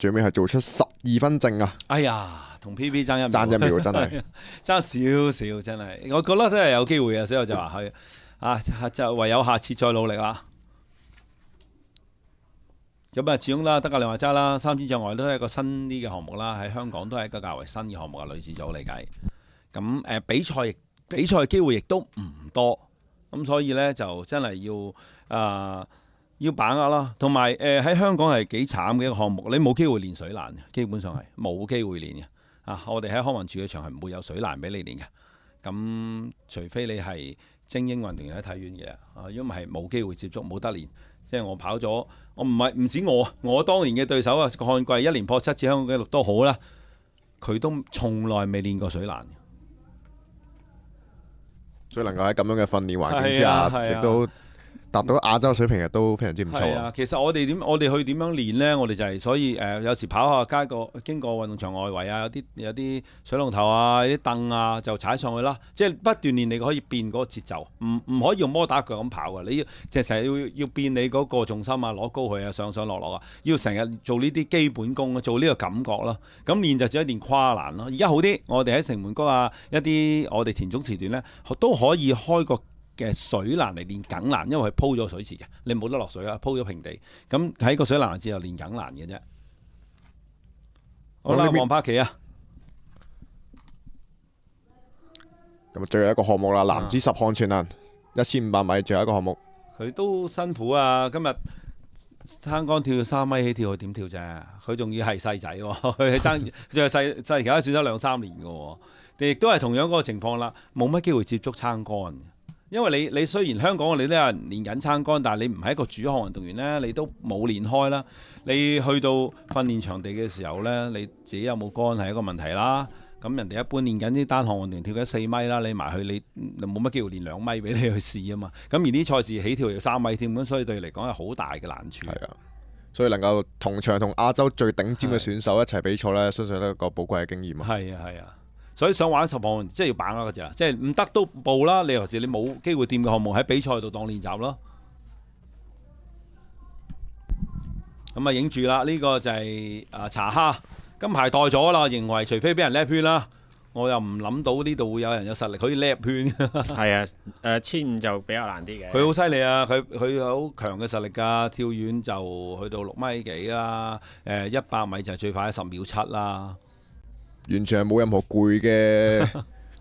最尾係做出12分正啊！哎呀，同 PB 爭一秒，爭一秒真係爭少少真係，我覺得真係有機會啊，所以我就話係就唯有下次再努力啦。咁啊，始終啦，德格利話齋啦，3000障礙都係一個新啲嘅項目啦，喺香港都係一個較為新嘅項目啊，女子組嚟計。咁比賽機會亦都唔多，咁所以呢，就真係要把握啦。同埋喺香港係幾慘嘅一個項目，你冇機會練水欄嘅，基本上係冇機會練嘅。我哋喺康文署嘅場係唔會有水欄俾你練嘅。咁除非你係精英運動員喺體院嘅，因為係冇機會接觸，冇得練。即係我跑咗，唔止我當年嘅對手啊，漢季1年破7次香港紀錄都好啦，佢都從來未練過水欄。所以能夠喺咁樣嘅訓練環境之下，亦都達到亞洲水平，亦都非常之唔錯。啊，其實我哋去點樣練呢？我哋就係所以有時跑下經過運動場外圍啊，有啲水龍頭啊，有啲凳啊，就踩上去啦。即係不斷練，你可以變嗰個節奏，唔可以用摩打腳咁跑㗎。你要即係成日要變你嗰個重心啊，攞高佢啊，上上落落啊，要成日做呢啲基本功啊，做呢個感覺啦。咁練就只係練跨欄咯。而家好啲，我哋喺城門谷啊，一啲我哋田中時段呢，都可以開個嘅水欄嚟練梗欄，因為佢鋪咗水池嘅，你冇得落水啊，鋪咗平地，咁喺個水欄之後練梗欄嘅啫。好啦，黃柏奇啊，咁最後一個項目啦，男子10項全能1500米最後一個項目，佢都辛苦啊！今日撐杆跳3米起跳，佢點跳啫？佢仲要係細仔喎，佢係爭仲係細其他選手2-3年嘅喎，亦都係同樣嗰個情況啦，冇乜機會接觸撐杆。因為你雖然香港你都有人練緊撐杆，但係你唔係一個主項運動員呢，你都冇練開啦。你去到訓練場地嘅時候呢，你自己有冇杆係一個問題啦。咁人哋一般練緊啲單項運動員跳緊4米啦，你埋去你冇乜機會練2米俾你去試啊嘛。咁而啲賽事起跳要3米添，咁所以對你嚟講係好大嘅難處。係啊，所以能夠同場同亞洲最頂尖嘅選手一齊比賽呢，相信都係一個寶貴嘅經驗啊。係啊。所以想玩10項，即係要把握㗎咋，即係唔得都報啦。你尤其是你冇機會掂嘅項目喺比賽度當練習咯。咁啊影住啦，呢個就係查哈金牌袋咗啦，認為除非俾人叻圈啦，我又唔諗到呢度會有人有實力可以叻圈。係啊，1500就比較難啲嘅。佢好犀利啊！佢好強嘅實力㗎，跳遠就去到6米幾啦，100米就係最快10秒7啦。完全係冇任何攰嘅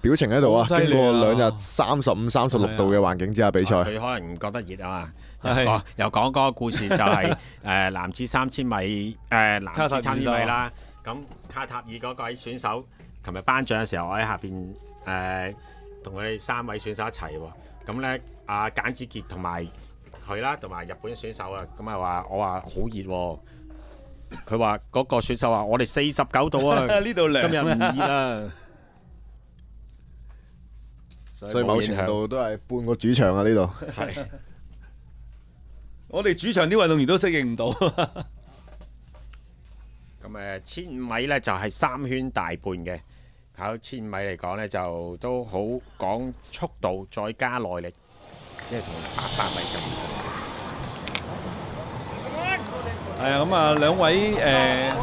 表情喺度啊！經過2日35、36度嘅環境之下比賽，佢可能唔覺得熱啊嘛。又講嗰個故事就係男子3000米男子3000米啦。咁卡塔爾嗰位選手，琴日頒獎嘅時候，我喺下邊同佢哋3位選手一齊喎。咁咧，阿簡子傑同埋佢啦，同埋日本選手啊，咁啊話我話好熱喎。佢話嗰個選手話：我哋49度啊，呢度涼，今日唔熱啦。所以某程度都係半個主場啊！呢度係我哋主場啲運動員都適應唔到。咁1500米呢就係3圈大半嘅，跑1500米嚟講呢，就都好講速度，再加耐力，即係同800米就唔同。係啊，咁啊兩位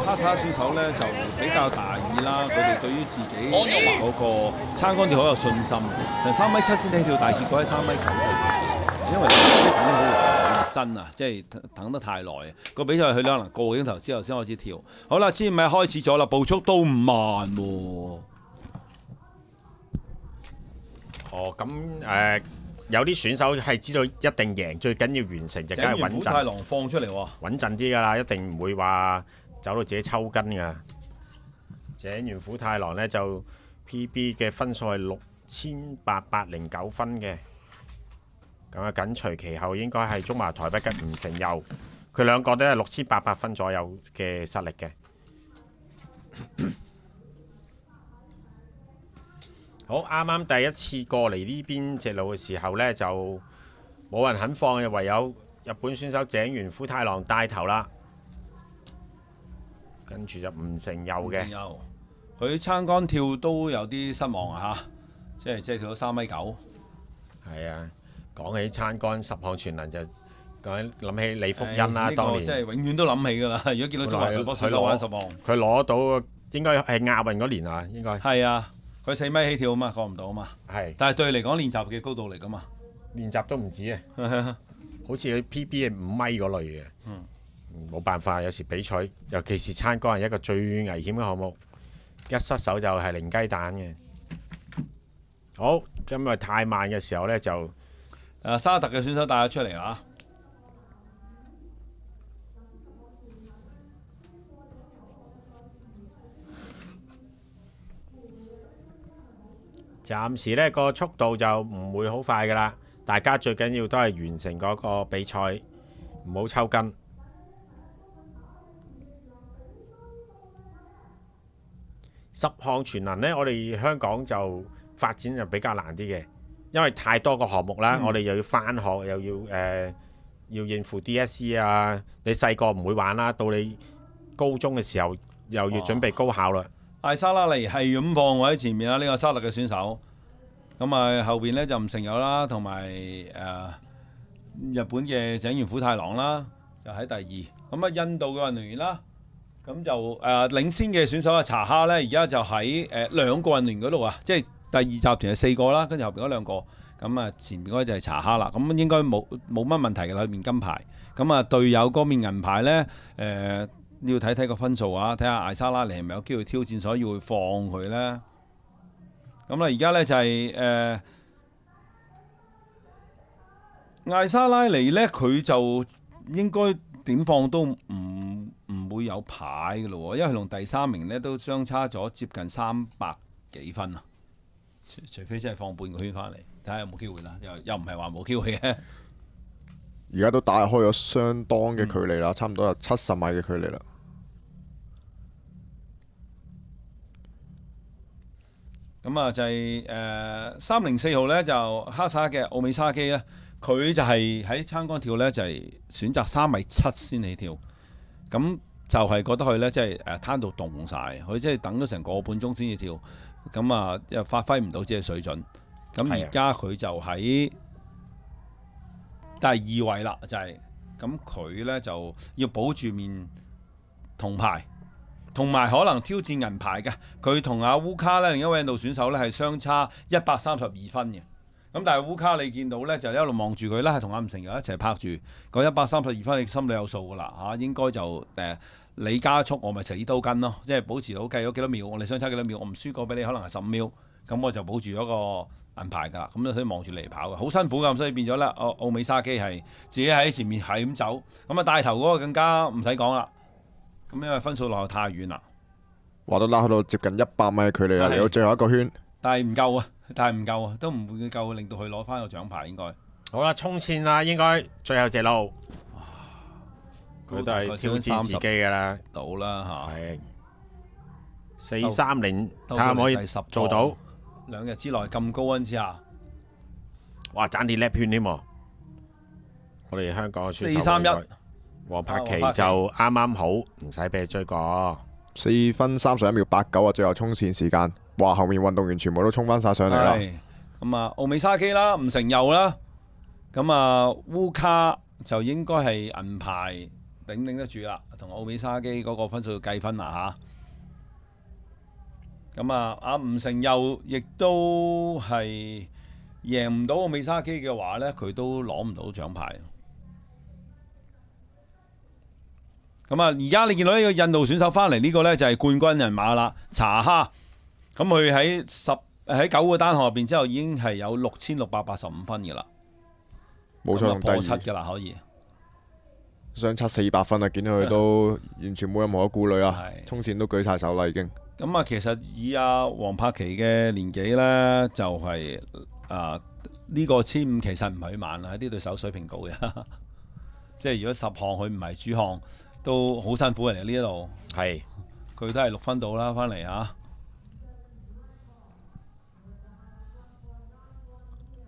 哈薩克選手咧就比較大意啦，佢哋對於自己嗰個撐杆跳好有信心，就3米7先起跳，但係結果喺3米9跳，因為等得好熱身啊，即係等得太耐，個比賽佢可能個幾鐘頭之後先開始跳。好啦，1500米開始咗啦，步速都唔慢喎。咁有啲選手係知道一定贏，最緊要完成就梗係穩陣。太郎放出嚟喎，穩陣啲㗎啦，一定唔會話走到自己抽筋㗎。井原虎太郎呢，就 PB 嘅分數係6809分嘅，咁啊緊隨其後應該係中華台北嘅吳成佑，佢兩個都係6800分左右嘅實力嘅。好，啱啱第一次過嚟呢邊直路嘅時候呢，就冇人肯放嘅，唯有日本選手井原虎太郎帶頭啦。跟住就吳成佑嘅，佢撐杆跳都有啲失望啊嚇，即係跳到3米9。係啊，講起撐杆10項全能就諗起李福恩啦，當年即係永遠都諗起㗎啦。如果見到中華隊波選手玩十項，佢攞到應該係亞運嗰年啊，應該係啊，佢4米起跳啊嘛，過唔到啊嘛。係，但係對佢嚟講練習嘅高度嚟㗎嘛。練習都唔止啊，好似佢 PB 係5米嗰類嘅。冇辦法，有時比賽，尤其是撐杆係一個最危險嘅項目，一失手就係零雞蛋嘅。好，因為太慢嘅時候呢，就沙特嘅選手帶咗出嚟啦。暫時呢個速度就唔會好快㗎啦。大家最緊要都係完成嗰個比賽，唔好抽筋。10項全能呢，我哋香港就發展就比較難啲嘅，因為太多個項目啦，我哋又要返學，又要要應付 DSE 啊。你細個唔會玩啦，到你高中嘅時候又要準備高考啦。艾沙拉尼係咁放我喺前面啦，呢個沙特嘅選手。咁啊後邊呢就吳成友啦，同埋日本嘅井原虎太郎啦，就喺第二。咁啊印度嘅運動員啦。咁就領先嘅選手啊，查哈呢，而家就喺2個運動員嗰度啊，即係第二集團係4個啦，跟住後邊嗰2個，咁啊前面嗰個就係查哈啦，咁應該冇乜問題嘅裏面金牌，咁啊隊友嗰面銀牌呢，要睇睇個分數啊，睇下艾沙拉尼係咪有機會挑戰，所以會放佢呢。咁啦，而家呢就係艾沙拉尼呢，佢就應該點放都唔會有牌嘅咯，因為佢同第3名呢都相差咗接近300幾分啊！除非真係放半個圈翻嚟，睇下有冇機會啦。又唔係話冇機會嘅。而家都打開咗相當嘅距離啦，差唔多有70米嘅距離啦。咁啊就係304號呢，就哈薩嘅奧美沙基呢，佢就係喺撐杆跳呢，就係選擇3.7米先起跳，咁就係覺得佢呢，即係攤到凍晒，佢即係等咗成個半鐘先至跳，咁啊又發揮唔到自己水準，咁而家佢就喺第2位啦，就係咁佢呢，就要保住面銅牌。同埋可能挑戰銀牌嘅，佢同阿烏卡呢，另一位印度選手呢，係相差132分嘅。咁但係烏卡你見到呢，就一路望住佢呢，係同阿吳成友一齊拍住個132分，你心裏有數㗎啦嚇，應該就你加速我咪死刀筋咯，即係保持到計咗幾多秒，我哋相差幾多秒，我唔輸過俾你，可能係15秒，咁我就保住咗個銀牌㗎啦。咁所以望住嚟跑嘅，好辛苦㗎，所以變咗呢，奧美沙基係自己喺前面係咁走，咁啊帶頭嗰個更加唔使講啦。咁因為分數落太遠啦，話都拉去到接近100米嘅距離啦，嚟到最後一個圈，但係唔夠啊，都唔會夠令到佢攞翻個獎牌應該。好啦，衝線啦，應該最後隻路，佢都係挑戰自己㗎啦，到啦嚇，係430，睇下可唔可以做到2日之內咁高溫之下，哇！爭啲叻圈添喎，我哋香港嘅選手431。黃柏奇就啱啱好，唔使俾佢追過。4分31秒89啊！最後衝線時間，哇！後面運動員全部都衝翻晒上嚟啦。咁啊，奧美沙基啦，吳成友啦，咁啊烏卡就應該係銀牌頂得住啦，同奧美沙基嗰個分數要計分啦嚇。咁啊，阿吳成友亦都係贏唔到奧美沙基嘅話呢，佢都攞唔到獎牌。咁啊！而家你見到呢個印度選手翻嚟呢個呢，就係冠軍人馬啦，查哈。咁佢喺9個單項入邊之後已經係有6685分嘅啦，冇錯，破7嘅啦，可以相差400分啊！見到佢都完全冇任何嘅顧慮啊，衝線都舉晒手啦已經。咁啊，其實以阿黃柏奇嘅年紀呢，就係呢個1500其實唔係慢啦，呢對手水平高嘅，即係如果10項佢唔係主項。都好辛苦嚟呢一度，係佢都係6分到啦，翻嚟嚇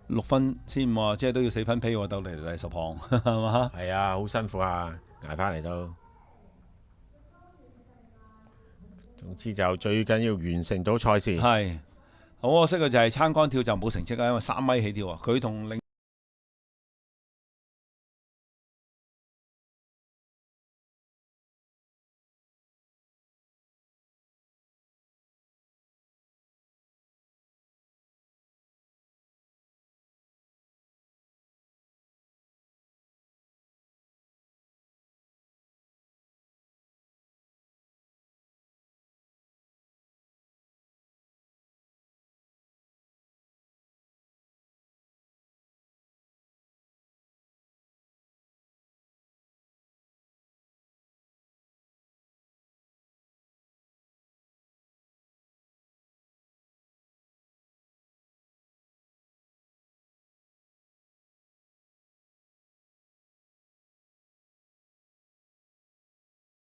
6分先喎，即係都要4分批喎，到嚟第10項係嘛？係啊，好辛苦啊，捱翻嚟都。總之就最緊要完成到賽事。係好可惜嘅就係撐杆跳就冇成績啦，因為3米起跳啊，佢同另